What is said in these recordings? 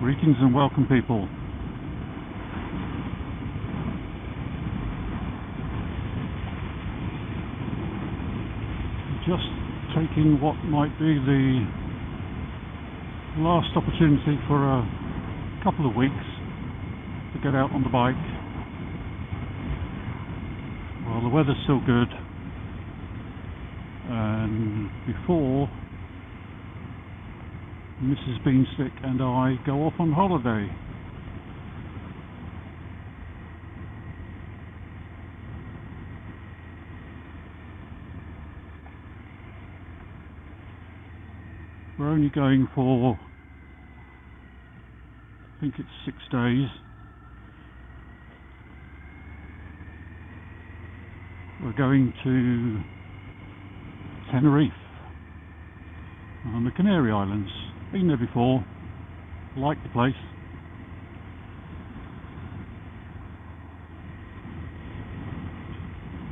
Greetings and welcome, people. Just taking what might be the last opportunity for a couple of weeks to get out on the bike. Well, the weather's still good, and before Mrs. Beanstick and I go off on holiday. We're only going for, I think it's 6 days. We're going to Tenerife on the Canary Islands. Been there before, like the place.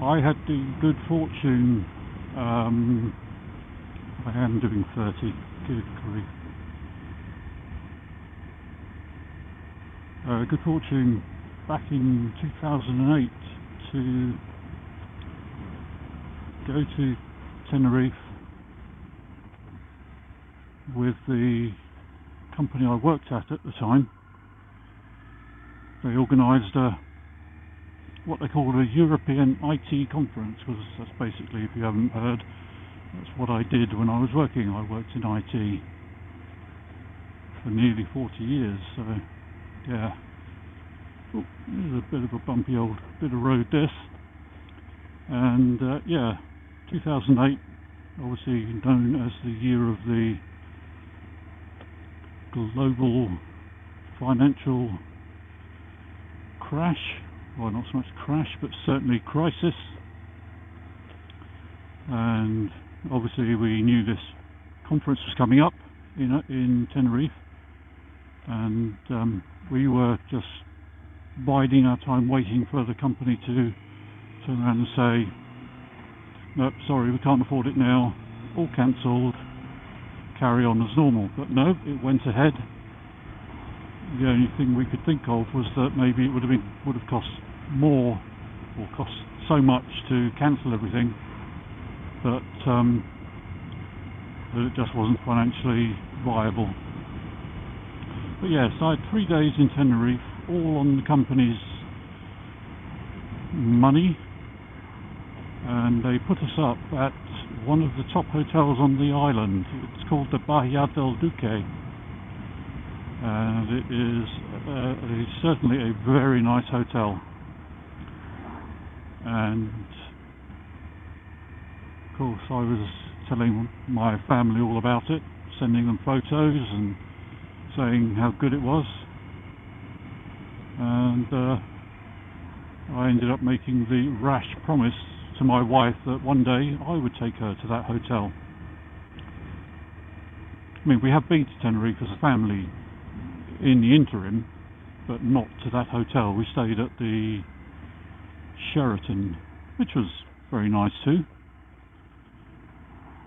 I had the good fortune, I am doing 30, good grief. Good fortune back in 2008 to go to Tenerife with the company I worked at the time. They organised what they called a European IT conference, because that's basically, if you haven't heard, that's what I did when I was working. I worked in IT for nearly 40 years, so yeah. Oh, there's a bit of a bumpy old bit of road this. And yeah, 2008, obviously known as the year of the global financial crash. Well, not so much crash, but certainly crisis. And obviously we knew this conference was coming up in Tenerife, and we were just biding our time, waiting for the company to turn around and say, nope, sorry, we can't afford it now, all cancelled, carry on as normal. But no, it went ahead. The only thing we could think of was that maybe it would have cost more, or cost so much to cancel everything, that it just wasn't financially viable. But yes, I had 3 days in Tenerife, all on the company's money, and they put us up at one of the top hotels on the island. It's called the Bahia Del Duque, and it is certainly a very nice hotel. And of course I was telling my family all about it, sending them photos and saying how good it was, and I ended up making the rash promise to my wife that one day I would take her to that hotel. I mean, we have been to Tenerife as a family in the interim, but not to that hotel. We stayed at the Sheraton, which was very nice too.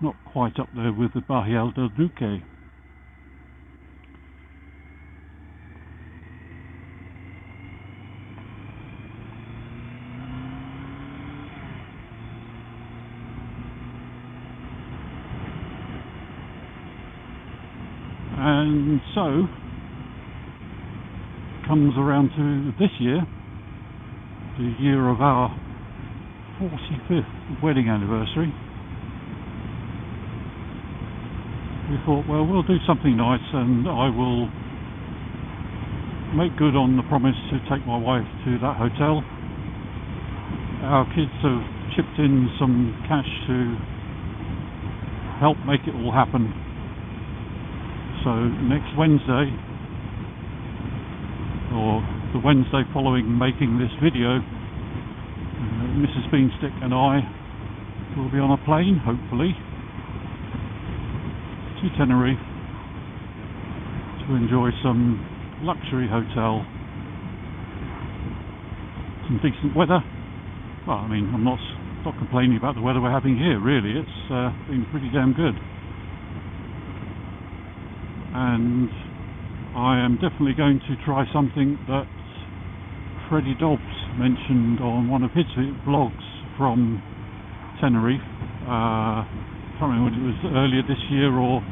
Not quite up there with the Bahia Del Duque. And so comes around to this year, the year of our 45th wedding anniversary. We thought, well, we'll do something nice, and I will make good on the promise to take my wife to that hotel. Our kids have chipped in some cash to help make it all happen. So next Wednesday, or the Wednesday following making this video, Mrs. Beanstick and I will be on a plane, hopefully, to Tenerife to enjoy some luxury hotel, some decent weather. Well, I mean, I'm not complaining about the weather we're having here, really. It's been pretty damn good. And I am definitely going to try something that Freddie Dobbs mentioned on one of his vlogs from Tenerife. I can't remember whether it was earlier this year or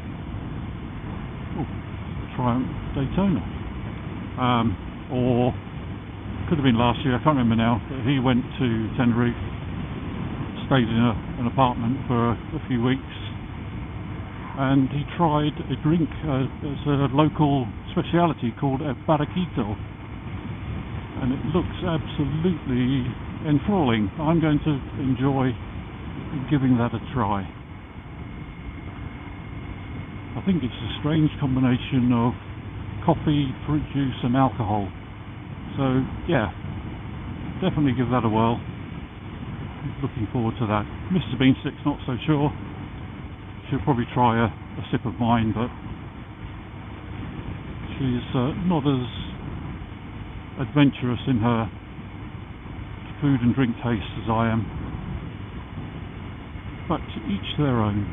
Triumph Daytona, or could have been last year, I can't remember now. But he went to Tenerife, stayed in an apartment for a few weeks, and he tried a drink. It's a local speciality called a barraquito, and it looks absolutely enthralling. I'm going to enjoy giving that a try. I think it's a strange combination of coffee, fruit juice and alcohol. So yeah, definitely give that a whirl. Looking forward to that. Mr. Beansticks not so sure. She'll probably try a sip of mine, but she's not as adventurous in her food and drink taste as I am. But to each their own.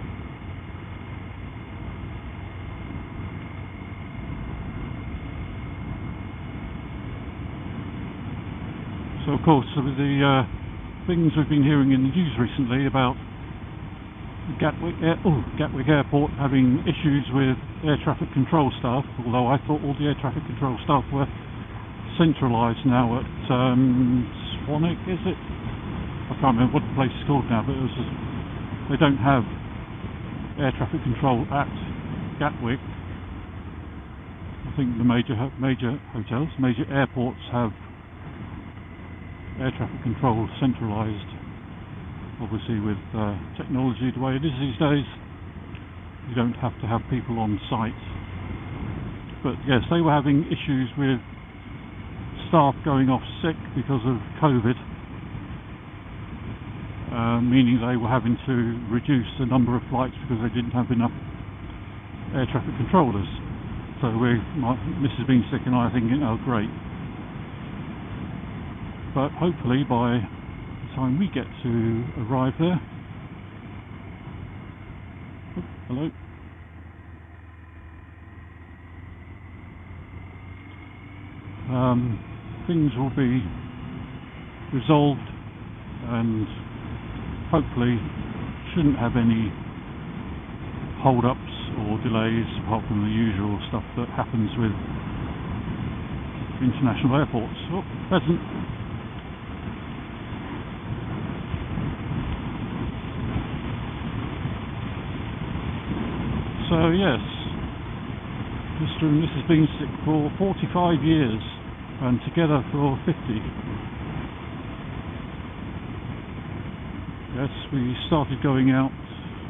So of course, with the things we've been hearing in the news recently about Gatwick Airport having issues with air traffic control staff, although I thought all the air traffic control staff were centralised now at Swanwick, is it? I can't remember what the place is called now, but they don't have air traffic control at Gatwick. I think the major hotels, major airports have air traffic control centralised. Obviously with technology the way it is these days, you don't have to have people on site. But yes, they were having issues with staff going off sick because of COVID, meaning they were having to reduce the number of flights because they didn't have enough air traffic controllers. So Mrs. Beanstick and I are thinking, oh great. But hopefully by the time we get to arrive there, hello, things will be resolved and hopefully shouldn't have any hold-ups or delays apart from the usual stuff that happens with international airports. Oh, pheasant. So yes, Mr. and Mrs. Beanstick for 45 years and together for 50. Yes, we started going out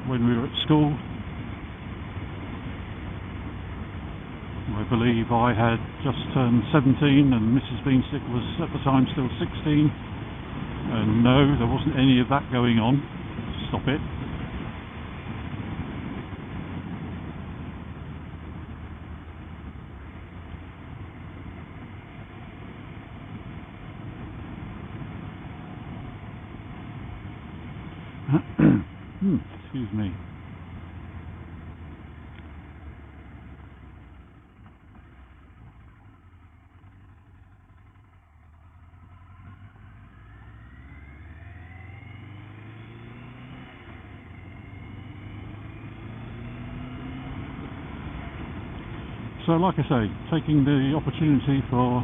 when we were at school. I believe I had just turned 17 and Mrs. Beanstick was at the time still 16. And no, there wasn't any of that going on. Stop it. Excuse me. So like I say, taking the opportunity for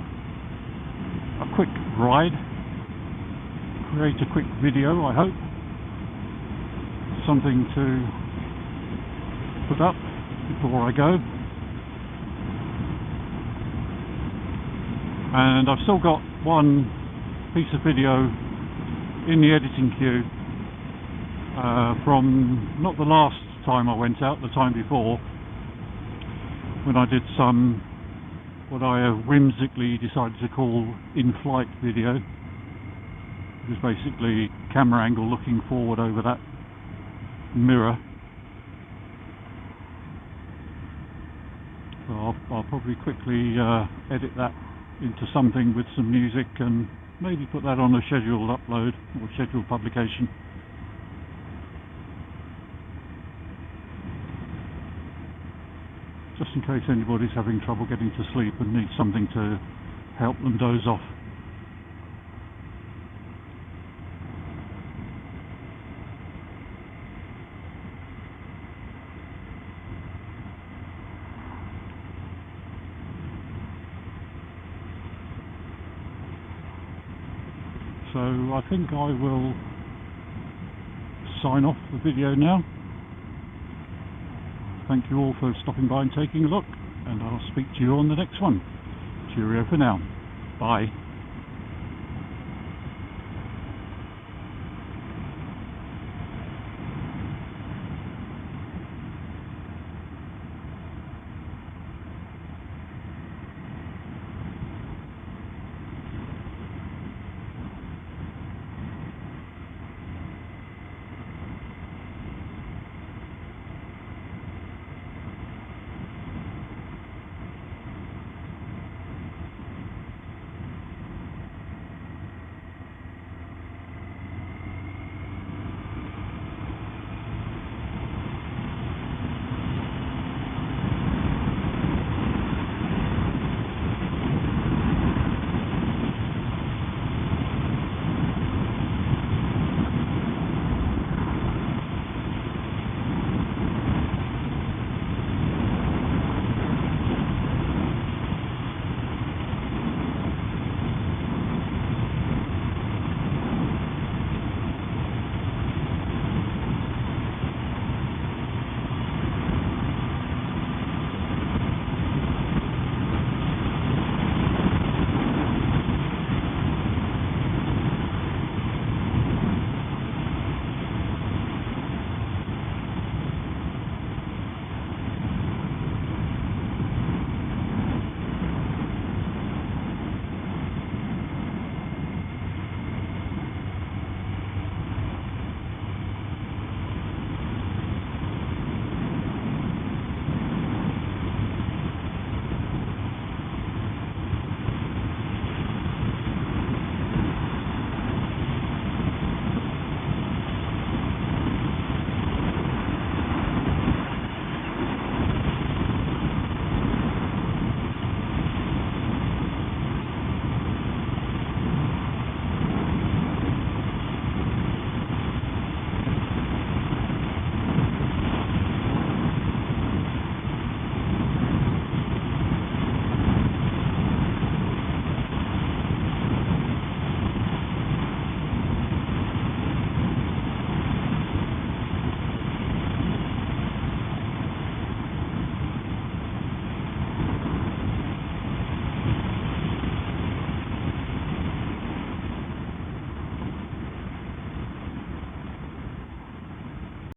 a quick ride, create a quick video, I hope. Something to put up before I go. And I've still got one piece of video in the editing queue from not the last time I went out, the time before, when I did some what I have whimsically decided to call in-flight video. It was basically camera angle looking forward over that mirror. So I'll probably quickly edit that into something with some music and maybe put that on a scheduled upload or scheduled publication. just in case anybody's having trouble getting to sleep and needs something to help them doze off. So I think I will sign off the video now. Thank you all for stopping by and taking a look, and I'll speak to you on the next one. Cheerio for now. Bye.